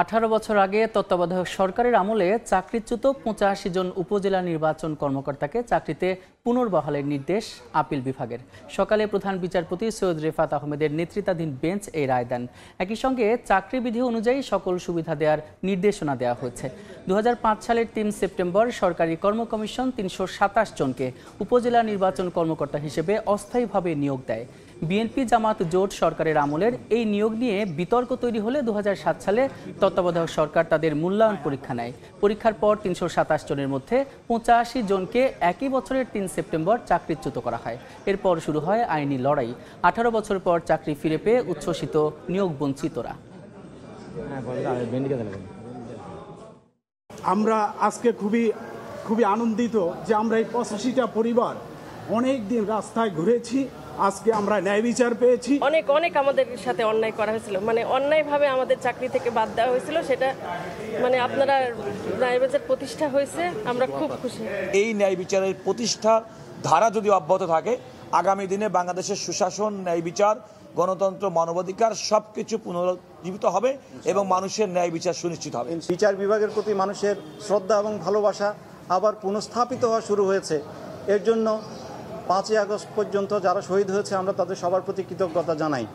18 বছর আগে তত্ত্বাবধায়ক সরকারের আমলে চাকরিচ্যুত 85 জন উপজেলা নির্বাচন কর্মকর্তাকে চাকরিতে পুনর্বহালের নির্দেশ আপিল বিভাগের। সকালে প্রধান বিচারপতি সৈয়দ রেফাত আহমেদের নেতৃত্বাধীন বেঞ্চ এই রায় দেন। একই সঙ্গে চাকরি বিধি অনুযায়ী সকল সুবিধা দেওয়ার নির্দেশনা দেওয়া হয়েছে। 2005 সালের 3 সেপ্টেম্বর সরকারি কর্ম কমিশন 327 জনকে উপজেলা নির্বাচন কর্মকর্তা হিসেবে অস্থায়ীভাবে নিয়োগ দেয়। বিএনপি জামাত জোট সরকারের আমলের এই নিয়োগ নিয়ে বিতর্ক তৈরি হলে 2007 সালে তত্ত্বাবধায়ক সরকার তাদের মূল্যায়ন পরীক্ষা নেয়। পরীক্ষার পর 327 জনের মধ্যে 85 জনকে একই বছরের 3 সেপ্টেম্বর চাকরিচ্যুত করা হয়। এরপর শুরু হয় আইনি লড়াই। 18 বছর পর চাকরি ফিরে পেয়ে উচ্ছ্বসিত নিয়োগ বঞ্চিতরা। আমরা আজকে খুবই আনন্দিত যে আমরা এই 85টা পরিবার অনেক দিন রাস্তায় ঘুরেছি, আজকে আমরা ন্যায় বিচার পেয়েছি। অনেক আমাদের সাথে অন্যায় করা হয়েছিল, অন্যায়ভাবে আমাদের চাকরি থেকে বাদ দেওয়া হয়েছিল। সেটা আপনারা ন্যায় বিচার প্রতিষ্ঠা হয়েছে, আমরা খুব খুশি। এই ন্যায় বিচারের প্রতিষ্ঠার ধারা যদি অব্যাহত থাকে, আগামী দিনে বাংলাদেশের সুশাসন, ন্যায় বিচার, গণতন্ত্র, মানবাধিকার সবকিছু পুনরুজ্জীবিত হবে এবং মানুষের ন্যায় বিচার সুনিশ্চিত হবে। বিচার বিভাগের প্রতি মানুষের শ্রদ্ধা এবং ভালোবাসা আবার পুনঃস্থাপিত হওয়া শুরু হয়েছে। এর জন্য 5ই আগস্ট পর্যন্ত যারা শহীদ হয়েছে আমরা তাদের সবার প্রতি কৃতজ্ঞতা জানাই।